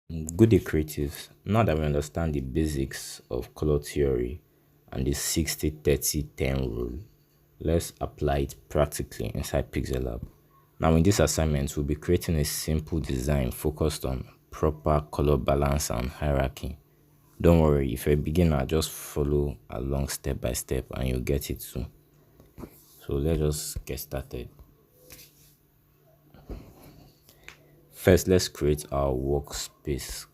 Good day, creatives. Now that we understand the basics of color theory and the 60-30-10 rule, let's apply it practically inside Pixellab. Now, in this assignment, we'll be creating a simple design focused on proper color balance and hierarchy. Don't worry, if you're a beginner, just follow along step by step and you'll get it too. So let's just get started. First, let's create our workspace.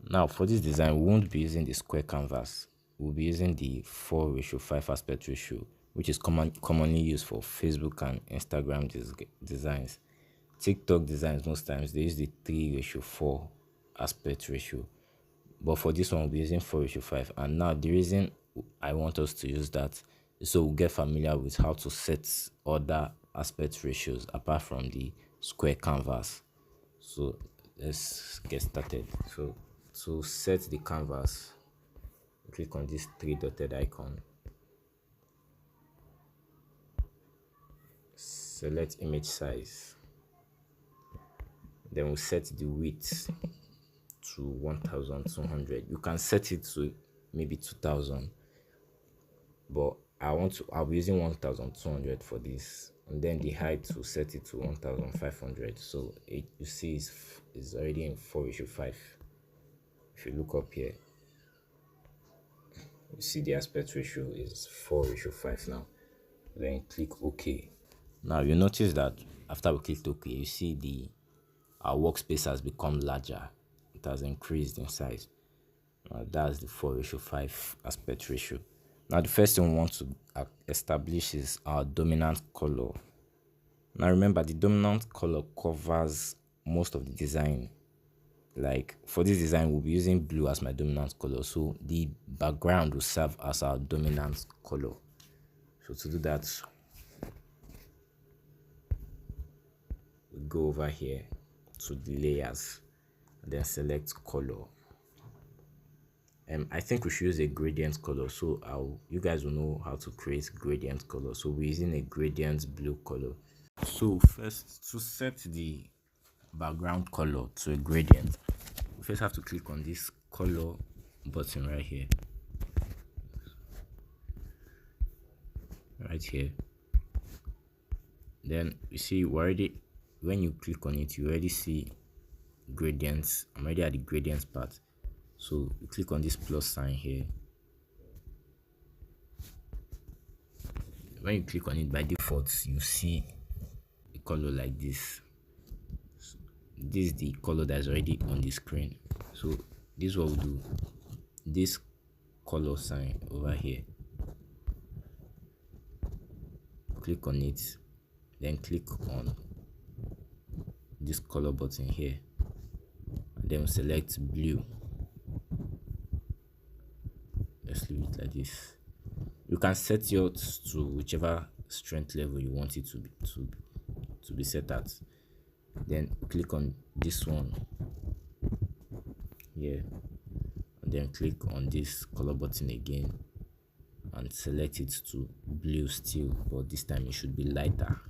Now, for this design, we won't be using the square canvas. We'll be using the 4:5 aspect ratio, which is commonly used for Facebook and Instagram designs. TikTok designs, most times, they use the 3:4 aspect ratio. But for this one, we'll be using 4:5. And now, the reason I want us to use that is so we'll get familiar with how to set other aspect ratios apart from the square canvas. So let's get started. So to set the canvas, click on this three dotted icon, select image size, then we'll set the width to 1200. You can set it to maybe 2000, but I'll be using 1200 for this, and then the height will set it to 1500. So you see is already in 4:5. If you look up here, you see the aspect ratio is 4:5 now. Then click OK. Now you notice that after we clicked OK, you see our workspace has become larger. It has increased in size. That's the 4:5 aspect ratio. Now the first thing we want to establish is our dominant color. Now remember, the dominant color covers most of the design. Like for this design, we'll be using blue as my dominant color, so the background will serve as our dominant color. So to do that, we go over here to the layers and then select color. I think we should use a gradient color, so you guys will know how to create gradient color. So we're using a gradient blue color. So first, to set the background color to a gradient, we first have to click on this color button right here. Then you see when you click on it, you already see gradients. I'm already at the gradients part. So you click on this plus sign here. When you click on it, by default, you see a color like this. This is the color that's already on the screen. So this is what we'll do. This color sign over here, click on it, then click on this color button here, and then select blue. Let's leave it like this. You can set yours to whichever strength level you want it to be set at. Then click on this one here, and then click on this color button again and select it to blue still, but this time it should be lighter,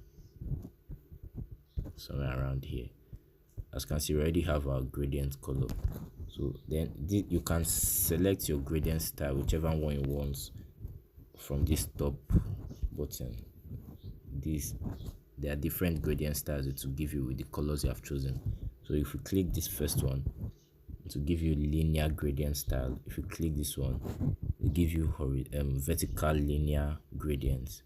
somewhere around here. As you can see, we already have our gradient color. So then you can select your gradient style, whichever one you want, from this top button. There are different gradient styles it will give you with the colors you have chosen. So if you click this first one, it will give you linear gradient style. If you click this one, it will give you vertical linear gradients.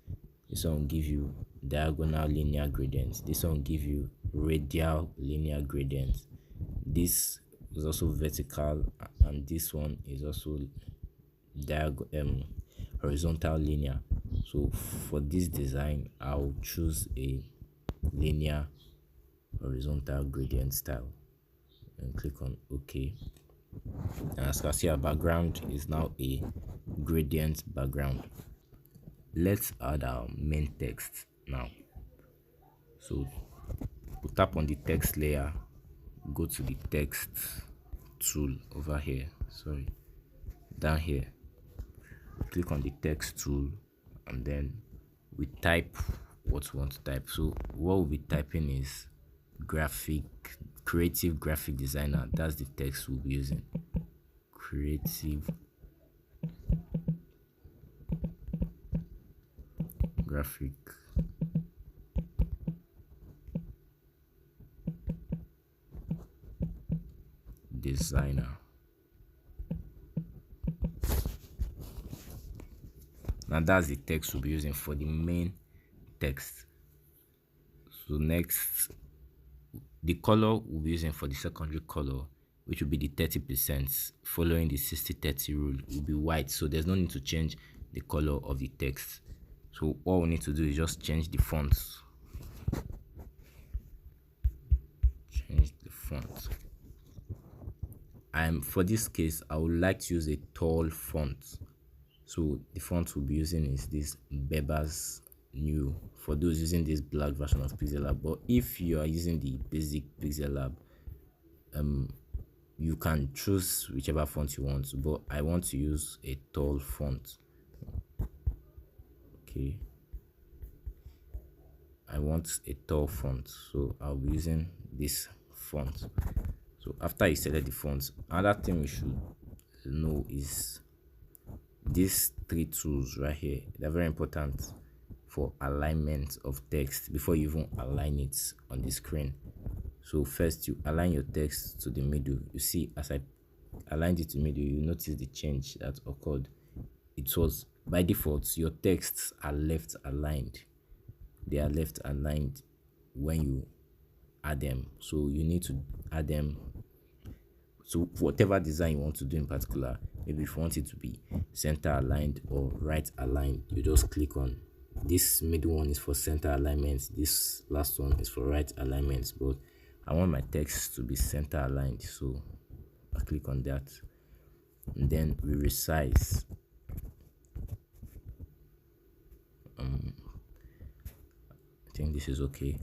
This one will give you diagonal linear gradients. This one will give you radial linear gradients. This is also vertical, and this one is also horizontal linear. So for this design, I'll choose a linear horizontal gradient style and click on OK. And as you can see, our background is now a gradient background. Let's add our main text now. So we'll tap on the text layer, go to the text tool over here, down here, click on the text tool, and then we type what we want to type. So what we'll be typing is graphic creative graphic designer. That's the text we'll be using. Creative graphic designer. Now that's the text we'll be using for the main text. So next, the color we'll be using for the secondary color, which will be the 30%, following the 60-30 rule, will be white. So there's no need to change the color of the text. So all we need to do is just change the fonts. Change the font. For this case, I would like to use a tall font. So the font we'll be using is this Beber's New, for those using this black version of Pixellab. But if you are using the basic Pixellab, you can choose whichever font you want, but I want to use a tall font. Okay, I want a tall font, so I'll be using this font. So after you select the font, another thing we should know is these three tools right here. They're very important for alignment of text before you even align it on the screen. So first, you align your text to the middle. You see, as I aligned it to middle, you notice the change that occurred. It was by default your texts are left aligned. They are left aligned when you add them. So you need to add them. So whatever design you want to do in particular, maybe if you want it to be center aligned or right aligned, you just click on this middle one is for center alignment, this last one is for right alignment, but I want my text to be center aligned, so I click on that, and then we resize. I think this is okay.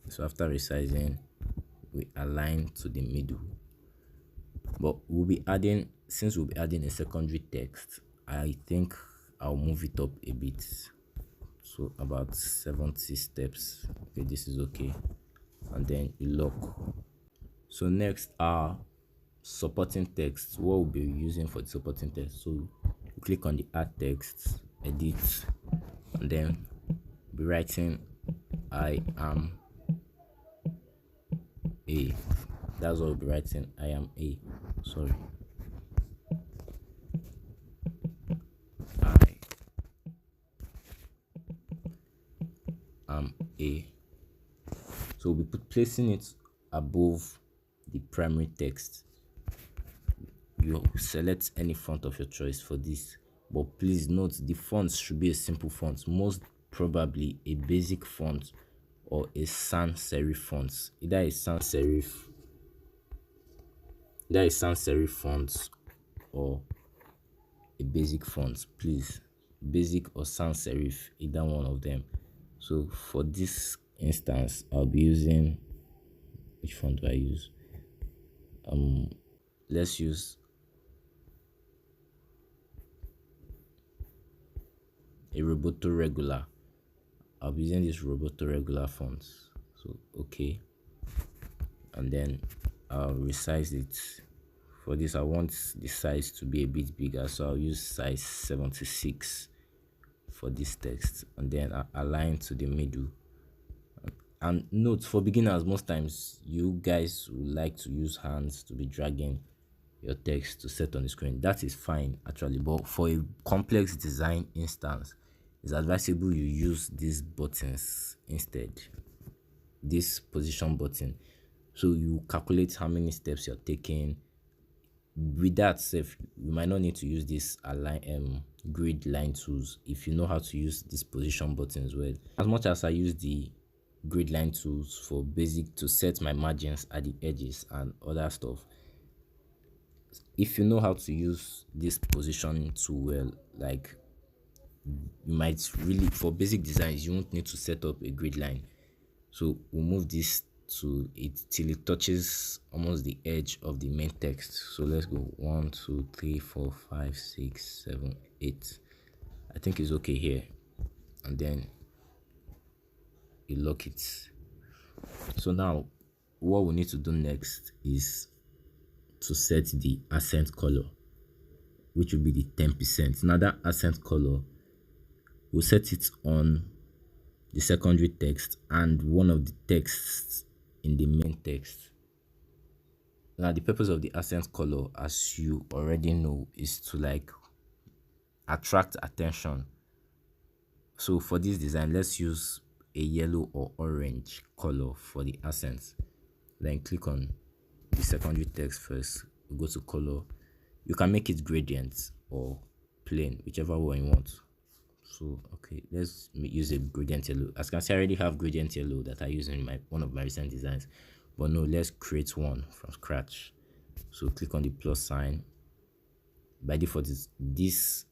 So after resizing, we align to the middle. But we'll be adding, since we'll be adding a secondary text, I think I'll move it up a bit, so about 70 steps. Okay, this is okay, and then you lock. So next are supporting text. What we'll be using for the supporting text, so you click on the add text, edit, and then be writing I am a. That's what we'll be writing. I am a. Sorry. I am a. So we'll be placing it above the primary text. You select any font of your choice for this, but please note the fonts should be a simple font, most probably a basic font or a sans serif font, either a sans serif font or a basic font. Please, basic or sans serif, either one of them. So for this instance, I'll be using, which font do I use? Let's use a Roboto regular. I'll be using this Roboto regular font. So okay, and then I'll resize it. For this, I want the size to be a bit bigger, so I'll use size 76 for this text, and then I align to the middle. And note, for beginners, most times you guys would like to use hands to be dragging your text to set on the screen. That is fine actually, but for a complex design instance, it's advisable you use these buttons instead, this position button. So you calculate how many steps you're taking. With that safe, you might not need to use this grid line tools if you know how to use this position buttons well. As much as I use the grid line tools for basic to set my margins at the edges and other stuff, if you know how to use this positioning tool well, like, you might really, for basic designs, you won't need to set up a grid line. So we'll move this to it till it touches almost the edge of the main text. So let's go 1 2 3 4 5 6 7 8. I think it's okay here, and then you lock it. So now what we need to do next is to set the accent color, which will be the 10%. Now that accent color, we'll set it on the secondary text and one of the texts in the main text. Now the purpose of the accent color, as you already know, is to like attract attention. So for this design, let's use a yellow or orange color for the accents. Then click on the secondary text first. We go to color. You can make it gradient or plain, whichever one you want. So okay, let's use a gradient yellow. As you can see, I already have gradient yellow that I use in one of my recent designs, but no, let's create one from scratch. So click on the plus sign. By default, this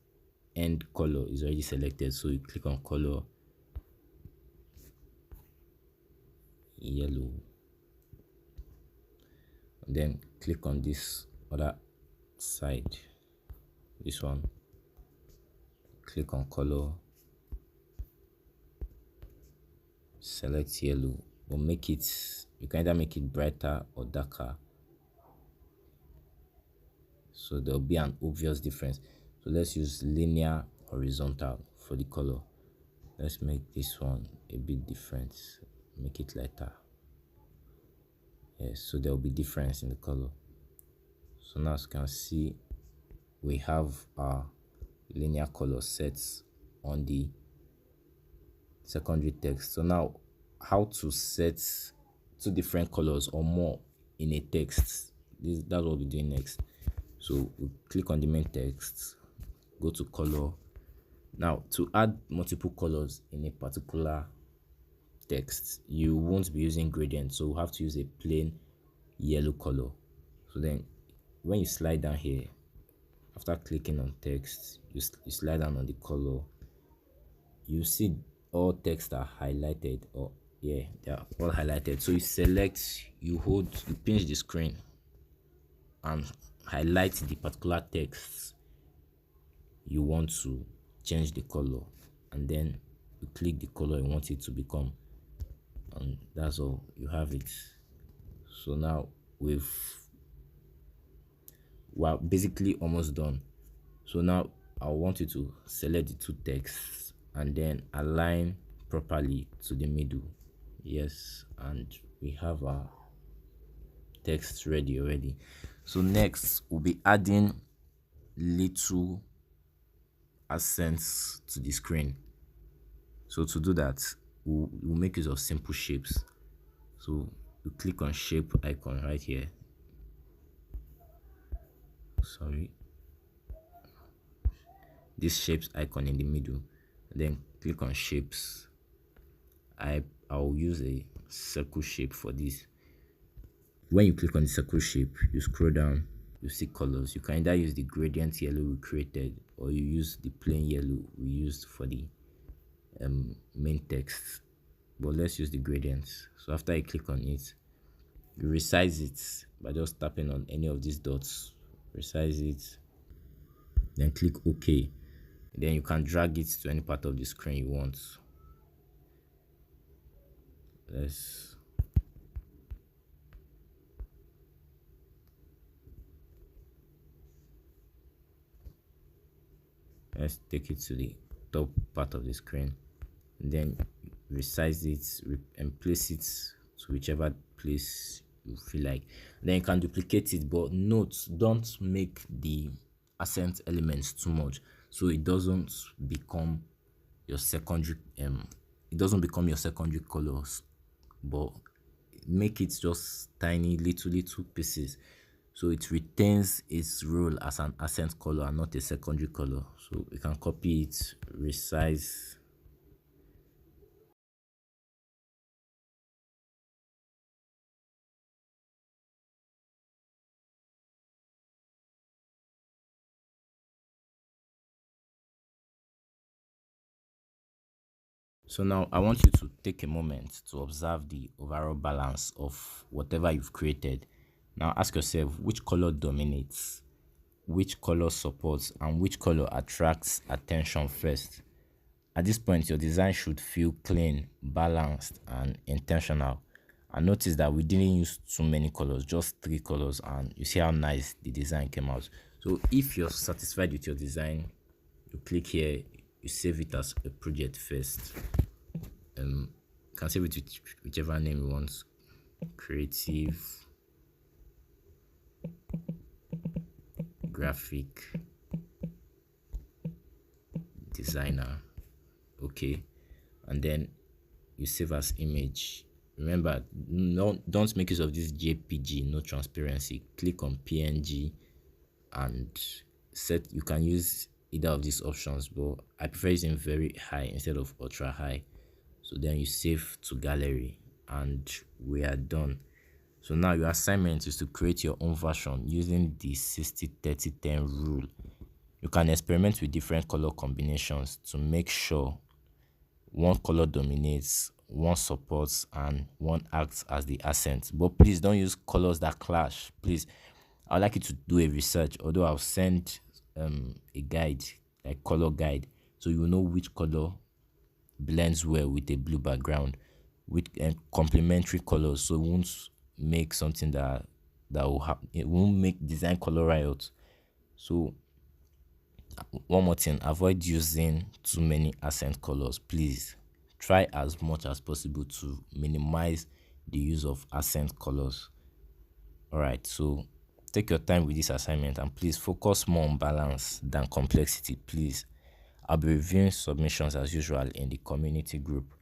end color is already selected, so you click on color yellow, and then click on this other side, this one, click on color, select yellow, or make it, you can either make it brighter or darker, so there'll be an obvious difference. So let's use linear horizontal for the color. Let's make this one a bit different, make it lighter. Yes, so there will be difference in the color. So now as you can see, we have our linear color sets on the secondary text. So now, how to set two different colors or more in a text, that's what we're doing next. So we click on the main text, go to color. Now to add multiple colors in a particular text, you won't be using gradient, so we have to use a plain yellow color. So then when you slide down here, after clicking on text, you slide down on the color, you see all text are highlighted, or yeah, they are all highlighted. So you select, you pinch the screen and highlight the particular text you want to change the color, and then you click the color you want it to become, and that's all, you have it. So now we're basically almost done. So now I want you to select the two texts and then align properly to the middle. Yes, and we have our text ready already. So next we'll be adding little accents to the screen. So to do that, we'll make use of simple shapes. So you click on shape icon right here, sorry, this shapes icon in the middle, then click on shapes. I'll use a circle shape for this. When you click on the circle shape, you scroll down, you see colors. You can either use the gradient yellow we created, or you use the plain yellow we used for the main text, but let's use the gradients. So after you click on it, you resize it by just tapping on any of these dots, resize it, then click OK. Then you can drag it to any part of the screen you want. Let's take it to the top part of the screen, and then resize it and place it to whichever place you feel like. Then you can duplicate it, but note, don't make the accent elements too much, so it doesn't become your secondary colors, but make it just tiny little pieces, so it retains its role as an accent color and not a secondary color. So we can copy it, resize. So now I want you to take a moment to observe the overall balance of whatever you've created. Now ask yourself, which color dominates, which color supports, and which color attracts attention first. At this point, your design should feel clean, balanced, and intentional. And notice that we didn't use too many colors, just 3 colors, and you see how nice the design came out. So if you're satisfied with your design, you click here, you save it as a project first. You can save it with whichever name you want. Creative graphic designer. Okay, and then you save as image. Remember, don't make use of this JPG, no transparency. Click on PNG and set. You can use either of these options, but I prefer using very high instead of ultra high. So then you save to gallery, and we are done. So now your assignment is to create your own version using the 60-30-10 rule. You can experiment with different color combinations to make sure one color dominates, one supports, and one acts as the accent. But please don't use colors that clash. Please, I'd like you to do a research, although I'll send a guide, like color guide, so you will know which color blends well with a blue background with complementary colors, so it won't make something that will it won't make design color riot. So one more thing, avoid using too many accent colors. Please try as much as possible to minimize the use of accent colors. All right, so take your time with this assignment and please focus more on balance than complexity. Please, I'll be reviewing submissions as usual in the community group.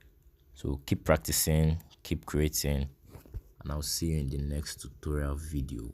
So keep practicing, keep creating, and I'll see you in the next tutorial video.